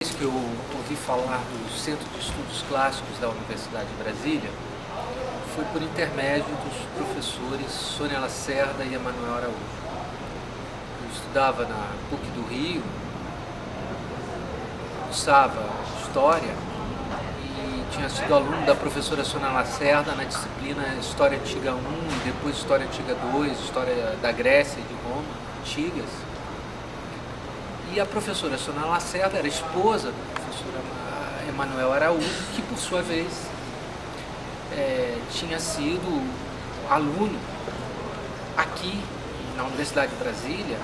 Que eu ouvi falar do Centro de Estudos Clássicos da Universidade de Brasília foi por intermédio dos professores Sônia Lacerda e Emanuel Araújo. Eu estudava na PUC do Rio, cursava História e tinha sido aluno da professora Sônia Lacerda na disciplina História Antiga 1 e depois História Antiga 2, História da Grécia e de Roma, antigas. E a professora Sônia Lacerda era esposa do professor Emanuel Araújo, que por sua vez tinha sido aluno aqui na Universidade de Brasília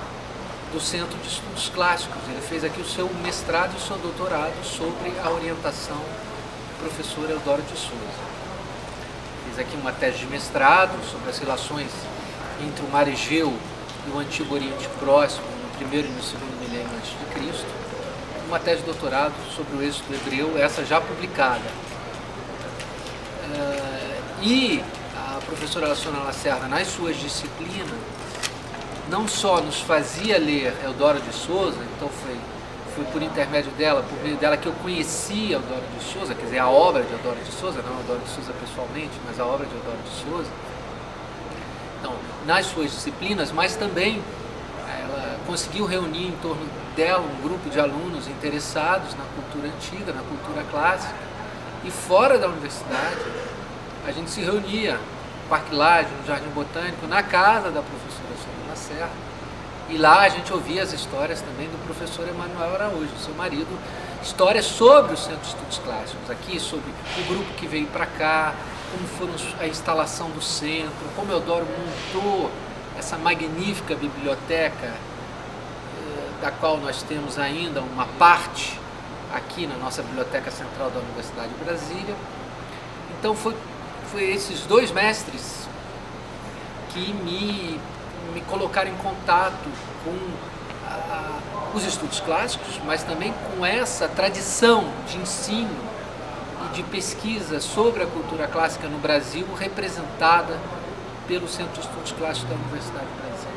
do Centro de Estudos Clássicos. Ele fez aqui o seu mestrado e o seu doutorado sobre a orientação do professor Eudório de Souza. Fez aqui uma tese de mestrado sobre as relações entre o Mar Egeu e o Antigo Oriente Próximo no primeiro e no segundo milênio antes de Cristo, uma tese de doutorado sobre o êxodo hebreu, essa já publicada. E a professora Sônia Lacerda, nas suas disciplinas, não só nos fazia ler Eudório de Souza, então foi por intermédio dela, por meio dela que eu conhecia Eudório de Souza, quer dizer, a obra de Eudório de Souza, não Eudório de Souza pessoalmente, mas a obra de Eudório de Souza. Então, nas suas disciplinas, mas também ela conseguiu reunir em torno dela um grupo de alunos interessados na cultura antiga, na cultura clássica, e fora da universidade a gente se reunia no Parque Lage, no Jardim Botânico, na casa da professora Sônia Lacerda, e lá a gente ouvia as histórias também do professor Emanuel Araújo, seu marido, histórias sobre o Centro de Estudos Clássicos, aqui sobre o grupo que veio para cá, como foi a instalação do centro, como Eudório montou essa magnífica biblioteca, da qual nós temos ainda uma parte aqui na nossa Biblioteca Central da Universidade de Brasília. Então foi esses dois mestres que me colocaram em contato com os estudos clássicos, mas também com essa tradição de ensino e de pesquisa sobre a cultura clássica no Brasil, representada pelo Centro de Estudos Clássicos da Universidade de Brasília.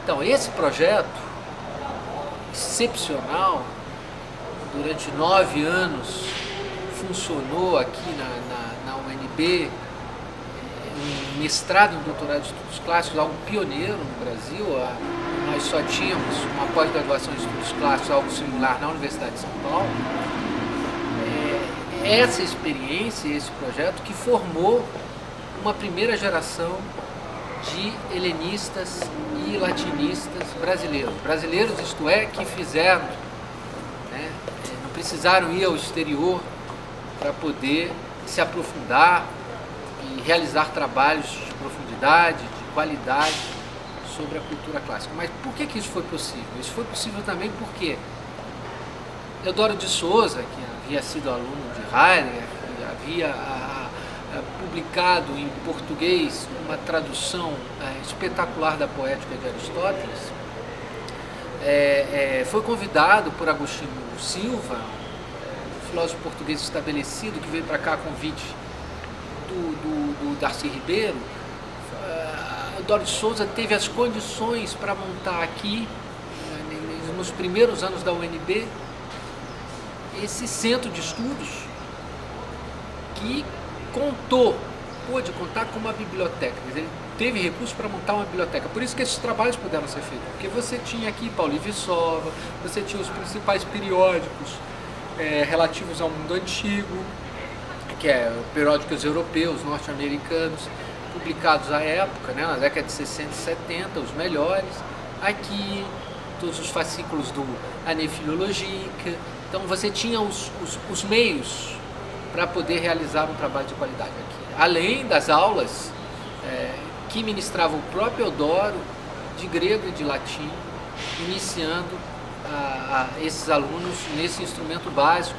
Então, esse projeto excepcional, durante 9 anos, funcionou aqui na UNB, um mestrado e um doutorado de estudos clássicos, algo pioneiro no Brasil. Nós só tínhamos uma pós-graduação em estudos clássicos, algo similar na Universidade de São Paulo. Essa experiência, esse projeto que formou uma primeira geração de helenistas e latinistas brasileiros, isto é, que fizeram, não precisaram ir ao exterior para poder se aprofundar e realizar trabalhos de profundidade, de qualidade sobre a cultura clássica. Mas por que isso foi possível? Isso foi possível também porque Eudório de Souza, que havia sido aluno de Heidegger, que havia publicado em português uma tradução espetacular da Poética de Aristóteles, foi convidado por Agostinho Silva, filósofo português estabelecido, que veio para cá a convite do Darcy Ribeiro. Eudório de Souza teve as condições para montar aqui, nos primeiros anos da UNB, esse centro de estudos que pôde contar com uma biblioteca. Quer dizer, ele teve recursos para montar uma biblioteca. Por isso que esses trabalhos puderam ser feitos. Porque você tinha aqui Paulo Vissova, você tinha os principais periódicos relativos ao mundo antigo, que periódicos europeus, norte-americanos, publicados à época, na década de 60 e 70, os melhores. Aqui, todos os fascículos do Année Philologique. Então você tinha os meios para poder realizar um trabalho de qualidade aqui. Além das aulas que ministrava o próprio Eudório, de grego e de latim, iniciando esses alunos nesse instrumento básico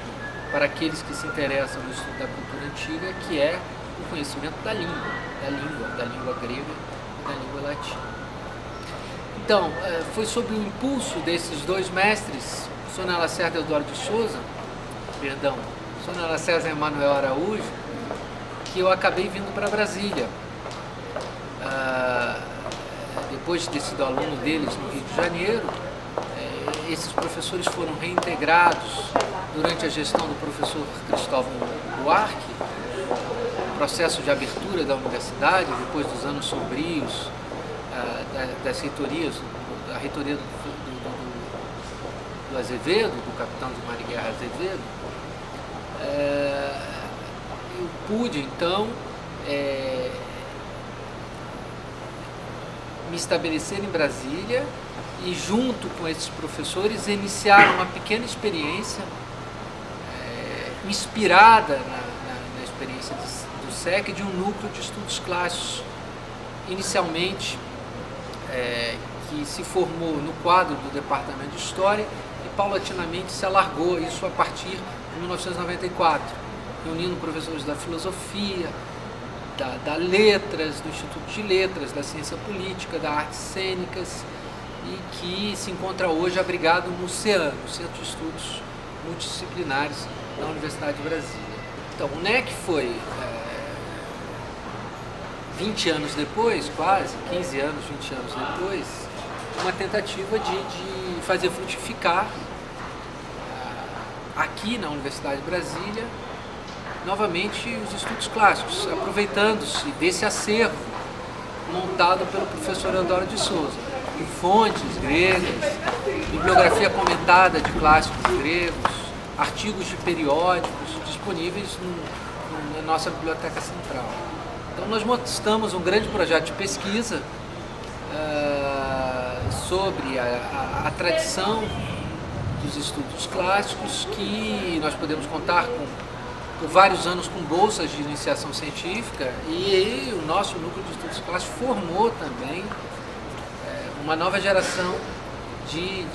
para aqueles que se interessam no estudo da cultura antiga, que é o conhecimento da língua grega e da língua latina. Então, foi sob o impulso desses dois mestres, Sônia Lacerda e Eudório de Souza, Sônia Lacerda e Emanuel Araújo, que eu acabei vindo para Brasília. Depois de ter sido aluno deles no Rio de Janeiro, esses professores foram reintegrados durante a gestão do professor Cristóvão Buarque, o processo de abertura da universidade, depois dos anos sombrios das reitorias, da reitoria do Azevedo, do capitão de mar e guerra Azevedo. Eu pude, então, me estabelecer em Brasília e, junto com esses professores, iniciar uma pequena experiência inspirada na experiência do SEC, de um núcleo de estudos clássicos, inicialmente que se formou no quadro do Departamento de História e paulatinamente se alargou isso a partir de 1994, reunindo professores da filosofia, da letras, do Instituto de Letras, da ciência política, das artes cênicas, e que se encontra hoje abrigado no CEAN, no Centro de Estudos Multidisciplinares da Universidade de Brasília. Então, o NEC foi, 20 anos depois, quase, 15 anos, 20 anos depois, uma tentativa de fazer frutificar aqui na Universidade de Brasília novamente os estudos clássicos, aproveitando-se desse acervo montado pelo professor Eudório de Souza, em fontes gregas, bibliografia comentada de clássicos gregos, artigos de periódicos disponíveis na nossa biblioteca central. Então nós montamos um grande projeto de pesquisa sobre a tradição dos estudos clássicos, que nós podemos contar por vários anos com bolsas de iniciação científica, e o nosso núcleo de estudos clássicos formou também uma nova geração de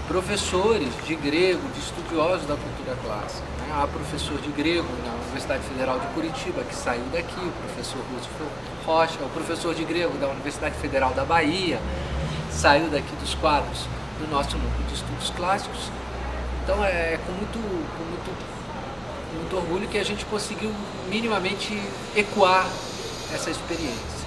professores de grego, de estudiosos da cultura clássica. Há professor de grego na Universidade Federal de Curitiba, que saiu daqui, o professor Lúcio Rocha, o professor de grego da Universidade Federal da Bahia, saiu daqui dos quadros do nosso núcleo de estudos clássicos. Então é com muito orgulho que a gente conseguiu minimamente ecoar essa experiência.